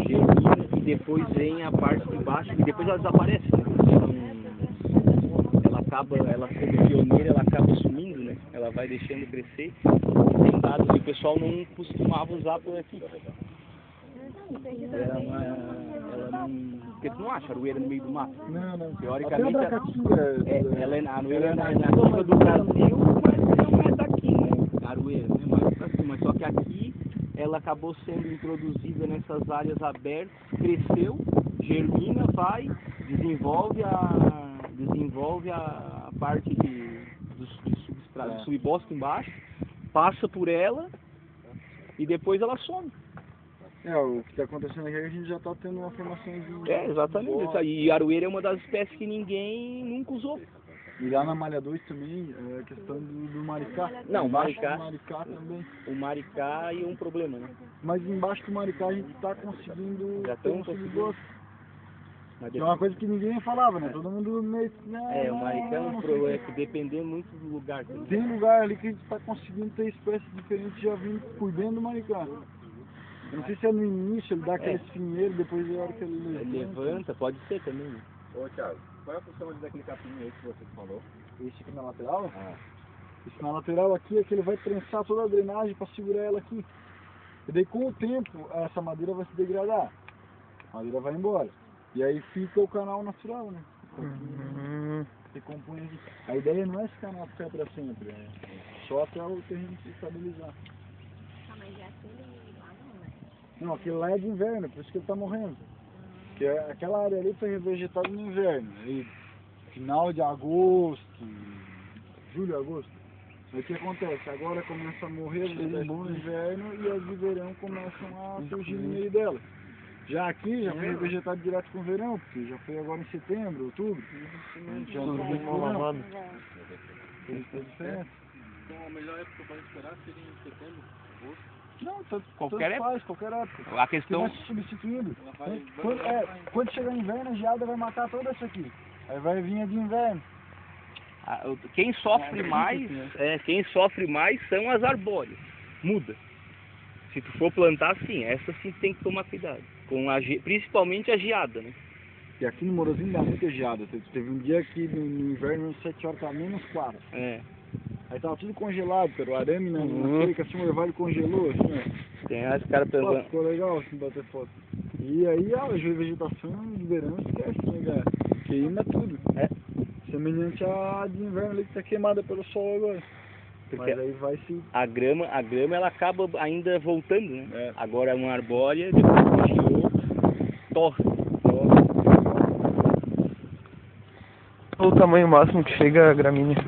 germina e depois vem a parte de baixo e depois ela desaparece, né? Ela sendo pioneira, ela acaba sumindo, né? Ela vai deixando crescer. Tem dados que o pessoal não costumava usar por aqui. Ela não... Porque tu não acha aroeira no meio do mato? Não. Teoricamente, Até a ela é a aroeira na curva do Brasil, mas não é daqui, né? A aroeira, né? Mais pra cima. Mas só que aqui ela acabou sendo introduzida nessas áreas abertas, cresceu, germina, vai, desenvolve a parte do subbosque embaixo, passa por ela e depois ela some. O que está acontecendo aqui é que a gente já está tendo uma formação de... Exatamente. Isso aí. E aroeira é uma das espécies que ninguém nunca usou. E lá na Malha 2 também, a questão do maricá. Não, Embaixo maricá. do maricá também. O maricá e um problema, né? Mas embaixo do maricá a gente está conseguindo... Já estão conseguindo. Mas Que é uma coisa que ninguém falava, né? Todo mundo meio... o maricá é um problema, que dependendo muito do lugar. Tem lugar ali que a gente está conseguindo ter espécies diferentes já vindo por dentro do maricá. Eu não sei se é no início, ele dá aquele espinheiro, depois é a hora que ele levanta, pode ser também, né? Ô Thiago, qual é a função daquele capim aí que você falou? Esse aqui na lateral? Esse na lateral aqui é que ele vai prensar toda a drenagem para segurar ela aqui. E daí com o tempo, essa madeira vai se degradar. A madeira vai embora. E aí fica o canal natural, né? Se compõe aqui. A ideia não é esse canal ficar para sempre, é só até o terreno se estabilizar. Mas é aquele lá não, né? Não, aquele lá é de inverno, por isso que ele está morrendo. Porque aquela área ali foi revegetada no inverno. Aí, final de agosto, julho, agosto. Aí o que acontece? Agora começa a morrer as espécies do inverno e as de verão começam a surgir no meio delas. Já aqui já foi revegetado direto com o verão, porque já foi agora em setembro, outubro. A gente já não tem verão. Tem diferença. Então a melhor época para esperar seria em setembro, agosto? Não, Qualquer época. qualquer época. A Que questão... vai se substituindo. Quando chegar inverno, a geada vai matar toda essa aqui. Aí vai vir a de inverno. Quem sofre mais, quem sofre mais são as arbóreas. Muda. Se tu for plantar, sim, essa sim tem que tomar cuidado. Com principalmente a geada, né? E aqui no Morozinho dá muita geada. Teve um dia que no inverno, às 7 horas, estava -4. Aí tava tudo congelado, cara. O arame na cerca, assim, o orvalho congelou, assim, né? Tem as caras pensando... Ficou legal, assim, bater foto. E aí, a vegetação de verão esquece, né, cara? Queima tudo. Semelhante à de inverno ali que tá queimada pelo sol agora. Porque mas aí vai se... A grama ela acaba ainda voltando, né? Agora uma arbórea, depois que tirou, torre. Qual o tamanho máximo que chega a gramínea?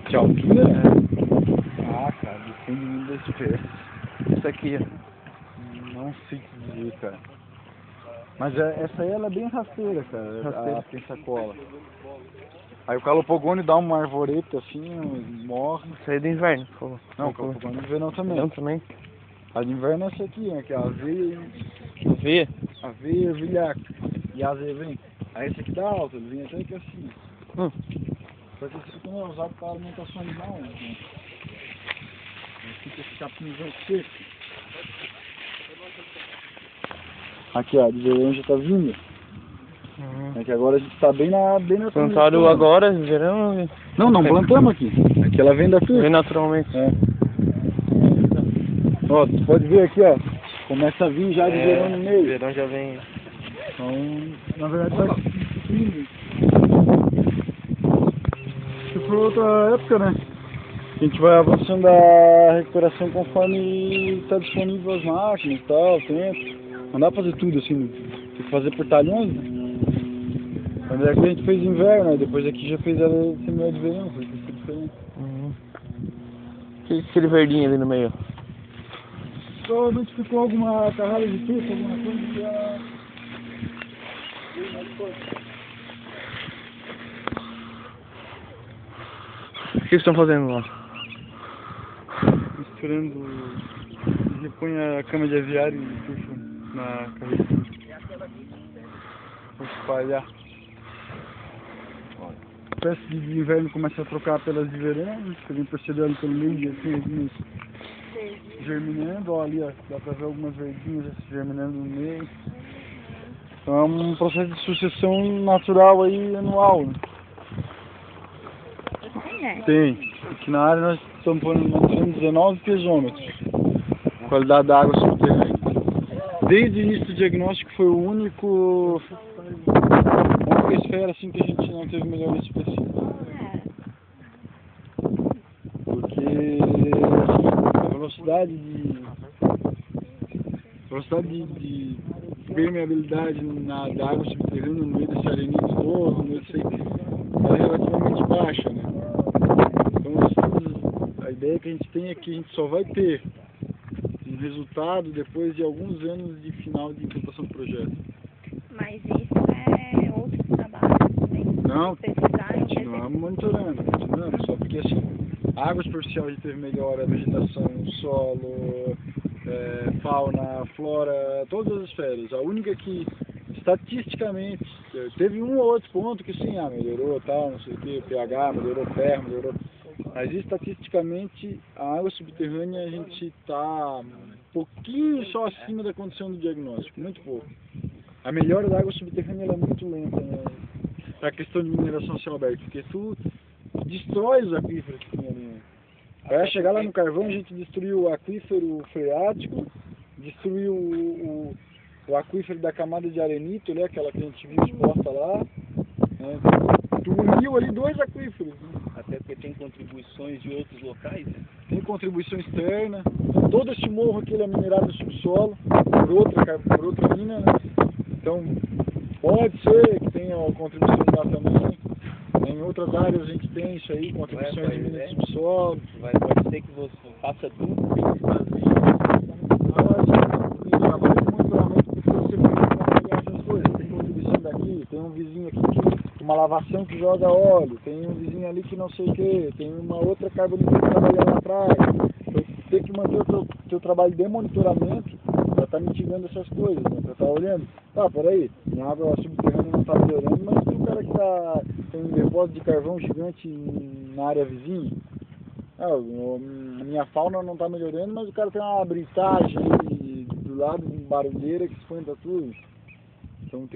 De altura? Cara, depende muito da espécie. Isso aqui, ó. Não sei o que dizer, cara. Mas essa aí ela é bem rasteira, cara. Rasteira. A pensacola. Aí o calopogônio dá uma arvoreta assim, morre. Isso aí é do inverno, por favor. Não, o calopogônio de verão também. Verão também? A de inverno é essa aqui, né? Que é a aveia Aveia? Aveia, ervilhaca. E a azeia vem. Aí esse aqui dá alta, ele vem até aqui assim. Só que esse aqui não é usado para alimentação animal, né? Fica esse capinzão seco. Aqui, ó, de verão já tá vindo. É que agora a gente tá bem na Plantaram agora, verão? Não plantamos aqui. Aqui ela vem daqui. Vem naturalmente. Ó, tu pode ver aqui, ó. Começa a vir já de verão no meio. Verão já vem. Então, na verdade vai se substituindo. Se for outra época, né? A gente vai avançando a recuperação conforme está disponível as máquinas e tal, o tempo. Não dá pra fazer tudo assim, tem que fazer por talhões, né? Quando aqui a gente fez inverno, né? Depois aqui já fez a semana de verão, foi diferente. Aquele verdinho ali no meio. Provavelmente ficou alguma carrada de pico, alguma coisa que já... O que vocês estão fazendo lá? Misturando, repõe a cama de aviário e puxa na carreta. Vou espalhar. A espécie de inverno começa a trocar pelas de verão, você vem percebendo pelo meio, assim, algumas germinando, ó, ali ó, dá pra ver algumas verdinhas germinando no meio. Então é um processo de sucessão natural aí anual, né? Tem. Aqui na área nós estamos fazendo 19 pesômetros. Qualidade da água subterrânea. Desde o início do diagnóstico foi o única esfera assim que a gente não teve melhor específico. Porque a velocidade de permeabilidade da água subterrânea no meio desse arenito todo, no meio desse aí, é relativamente baixa, né? Então a ideia que a gente tem é que a gente só vai ter resultado depois de alguns anos de final de implantação do projeto. Mas isso é outro trabalho também. Não, Precisaram continuamos monitorando, só porque assim, a água superficial já teve melhora, a vegetação, o solo, fauna, flora, todas as esferas. A única que estatisticamente teve um ou outro ponto que sim, melhorou, tal, não sei o que, pH, melhorou ferro, melhorou. Mas estatisticamente a água subterrânea a gente está um pouquinho só acima da condição do diagnóstico, muito pouco. A melhora da água subterrânea ela é muito lenta, né? Para a questão de mineração a céu aberto, porque tu destrói os aquíferos que tem ali. Né? Para chegar lá no carvão a gente destruiu o aquífero freático, destruiu o aquífero da camada de arenito, né? Aquela que a gente viu exposta lá. Né? Tu uniu ali dois aquíferos. Né? Até porque tem contribuições de outros locais, né? Tem contribuição externa. Todo esse morro aqui ele é minerado no subsolo por outra mina. Né? Então pode ser que tenha contribuição lá também. Em outras áreas a gente tem isso aí, contribuições de mina no subsolo. Pode ser que você faça tudo tem um vizinho aqui que uma lavação que joga óleo, tem um vizinho ali que não sei o que, tem uma outra carbonização que trabalha lá atrás. Então, tem que manter o teu trabalho de monitoramento para estar mitigando essas coisas, né? Para estar olhando, peraí, minha água subterrânea não está melhorando, mas tem um cara que tem um depósito de carvão gigante na área vizinha. A minha fauna não está melhorando, mas o cara tem uma britagem do lado, uma barulheira que espanta tudo. Então,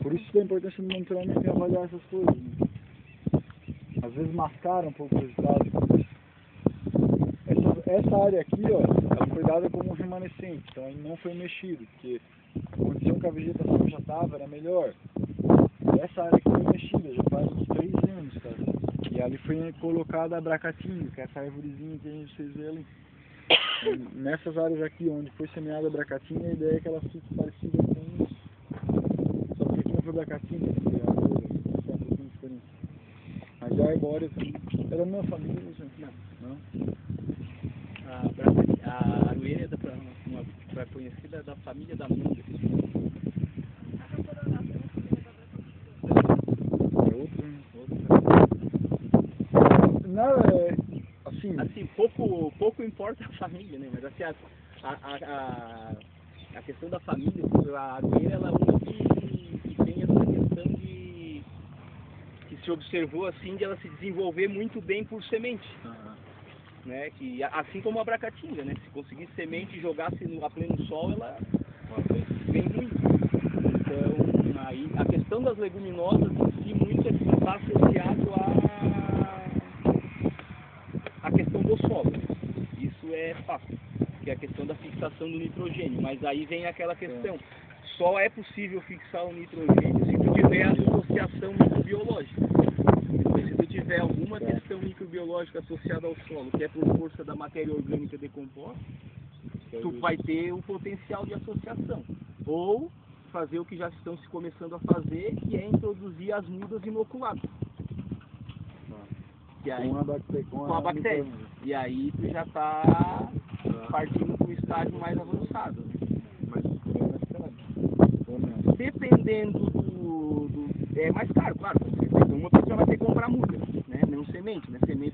por isso que é a importância do monitoramento e avaliar essas coisas. Né? Às vezes mascara um pouco o resultado. Essa área aqui, ó, ela foi dada como um remanescente, então aí não foi mexido, porque a condição que a vegetação já estava era melhor. Essa área aqui foi mexida, já faz uns 3 anos, cara. E ali foi colocada a bracatinga, que é essa árvorezinha que a gente fez ver ali. Nessas áreas aqui, onde foi semeada a bracatinga, a ideia é que ela fique parecida com isso. Só que aqui não foi bracatinga, é um pouquinho diferente. Mas a arbórea é da minha família, gente. Não? A aroeira é conhecida da família da manga. É outra. Não, assim, pouco importa a família, né? Mas assim, a questão da família, a aroeira, ela é uma que tem essa questão de que se observou assim de ela se desenvolver muito bem por semente. Né, que, assim como a bracatinga, né? Se conseguisse semente e jogasse a pleno sol, ela vem muito. Então, aí, a questão das leguminosas em si muito está associado à questão do solo. Isso é fácil, que é a questão da fixação do nitrogênio. Mas aí vem aquela questão, só é possível fixar o nitrogênio se tu tiver associação microbiológica. Se tu tiver alguma questão microbiológica associada ao solo, que é por força da matéria orgânica decomposta, tu vai ter o potencial de associação. Ou fazer o que já estão se começando a fazer, que é introduzir as mudas inoculadas. Com a bactéria. E aí tu já está partindo para o estágio mais avançado. Dependendo é mais caro, claro. Uma pessoa vai ter que comprar muda, né? Não semente, né? Semente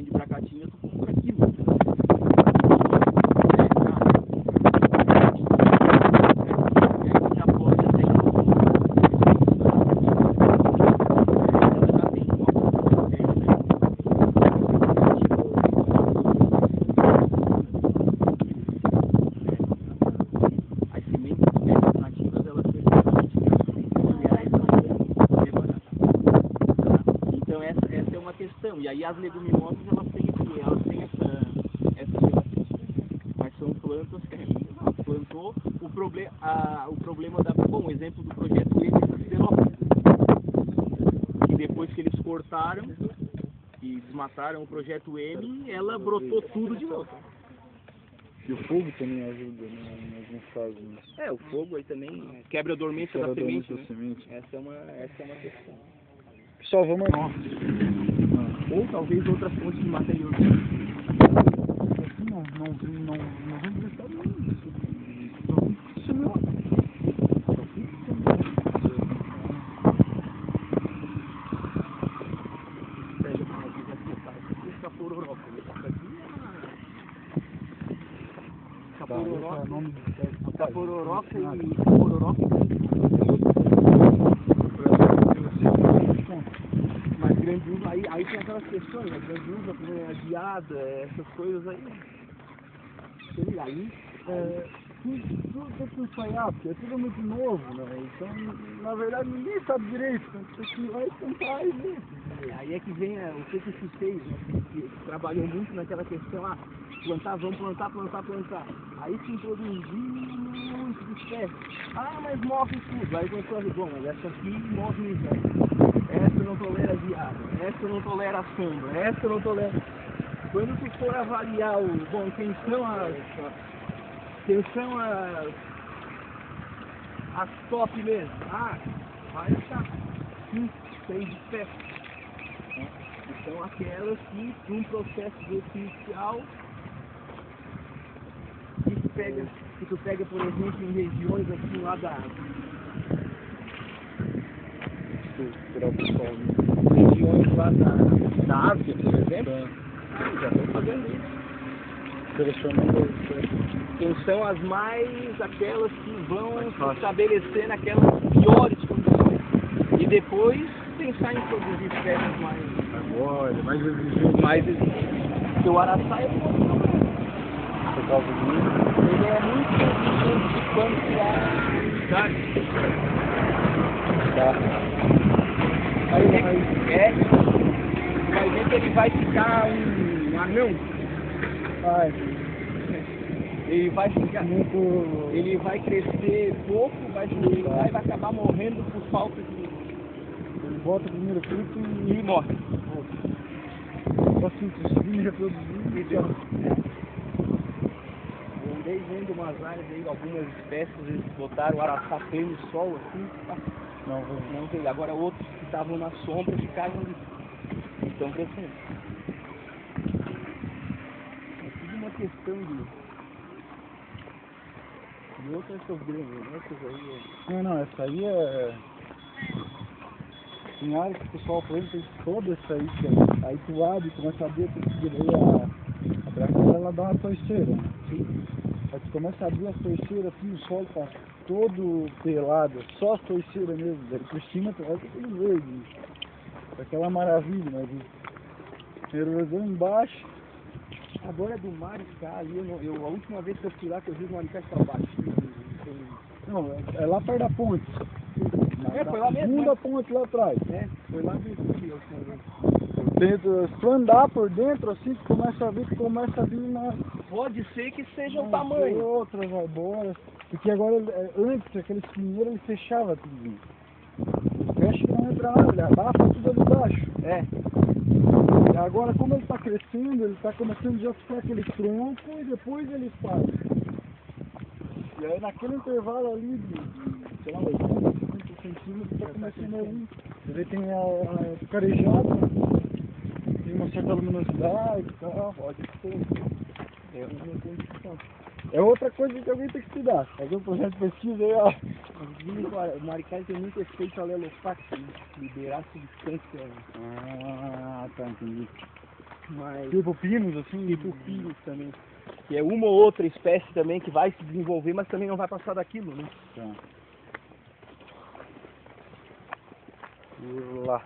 de bracatinga tu compra quilo. Já pode até as sementes nativas elas essa é uma questão. E aí as leguminosas elas têm essa relação. Mas são plantas que plantou. O problema bom, exemplo do projeto E da Siderópolis, que depois que eles cortaram e desmataram o projeto M, ela brotou tudo de novo. E o fogo também ajuda, né, em alguns casos. Né? O fogo aí também quebra a dormência da semente. Essa é uma questão. Pessoal, vamos lá. Ou talvez outras fontes de matéria orgânica. Não vamos prestar nenhum. nome de espécie. Pororoca e pororoca. Mas grandiuva, aí tem aquelas questões, né? Grandiuva, guiada, essas coisas aí. Sei aí. Tudo tem que ensaiar, porque é tudo muito novo, né? Então, na verdade, ninguém sabe direito. Então, você vai tentar aí mesmo. Aí é que vem o que se fez, né? Que trabalhou muito naquela questão, plantar, vamos plantar. Aí se introduziu muito de espécie. Mas morre tudo. Aí começou a dizer, bom, mas essa aqui morre no inverno. Essa não tolera geada, essa não tolera sombra, essa não tolera... Quando tu for avaliar quem são as top mesmo? Vai achar 5, 6 espécies. São aquelas que, num processo inicial, que tu pega, por exemplo, em regiões assim lá regiões lá da Ásia, por exemplo, já estão fazendo isso. Quem são as mais, aquelas que vão se estabelecer naquelas piores condições. E depois pensar em produzir espécies mais exigentes. Porque o araçá é muito problema. Por causa disso, ele é muito exigente de quanto a umidade. Vai ver que ele vai ficar um anão. Ele vai ficar muito. Ele vai crescer pouco, vai acabar morrendo por falta de. Ele bota o primeiro fruto E morre. Só se reproduzir. Eu andei vendo umas áreas aí, algumas espécies, eles botaram o araçá feio no sol assim. Não veio. Agora outros que estavam na sombra ficaram ali. Estão crescendo. É tudo uma questão de outras problemas, né? Essas aí Não, essa aí é... Tem área que o pessoal põe, tem toda essa aí, que aí tu abre, começa a abrir, a braqueira, ela dá uma torceira, né? Aí tu começa a abrir as torceiras, assim, o solo tá todo pelado, só as torceiras mesmo, daí por cima tu olha tudo verde, aquela maravilha, mas erosão embaixo. agora do Maricá ali, a última vez que eu fui lá, que eu vi o Maricá para baixo. Não, é lá perto da ponte. Foi lá mesmo. Segunda ponte lá atrás. Foi lá mesmo que eu fui. Dentro, se tu andar por dentro, assim, tu começa a vir uma... Pode ser que seja o tamanho. Outra vai embora. Porque agora, antes, aquele espinheiro, ele fechava tudo. Fecha que não entra nada, ele abafa tudo ali embaixo. E agora, como ele está crescendo, ele está começando já a ficar aquele tronco e depois ele espalha. E aí, naquele intervalo ali de sei lá, 80, 50 centímetros, está começando a vir. Ele tem a carejada, tem uma certa luminosidade e tal, pode ser. É outra coisa que alguém tem que estudar. Fazer um projeto de pesquisa aí, ó. O Maricá tem muito efeito alelofático, liberar substância. Tá, entendi. Mas Tipo pinos, assim? tipo pinos também. Que é uma ou outra espécie também que vai se desenvolver, mas também não vai passar daquilo, né? Tá. Lá.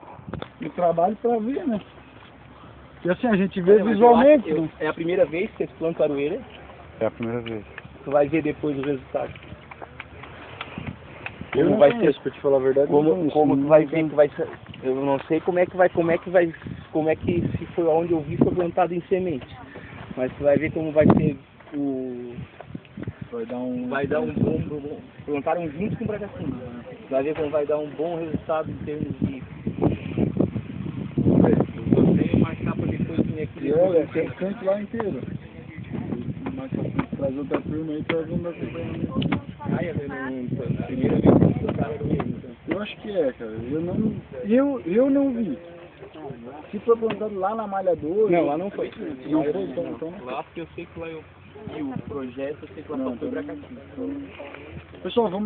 Eu trabalho pra ver, né? E assim, a gente vê visualmente. É a primeira vez que vocês plantam aroeira? É a primeira vez. Tu vai ver depois o resultado. Eu não vai ser, pra te falar a verdade. Como tu vai ver que vai ser. Eu não sei como é que se foi onde eu vi foi plantado em semente. Mas tu vai ver como vai ser vai dar um bom. Plantaram juntos com o Bragacino. Tu vai ver como vai dar um bom resultado em termos de. Eu tenho mais capa depois que aqui. Olha, tem o canto lá inteiro. Mas traz outra turma aí, traz um da acompanhamento. Primeira vez que eu plantaram então. Eu acho que é, cara. Eu não vi. Se foi plantado lá na Malhadora... Não, lá não foi. Não foi, então... Lá porque eu sei que lá eu vi o projeto, eu sei que lá só foi pra cá. Pessoal, vamos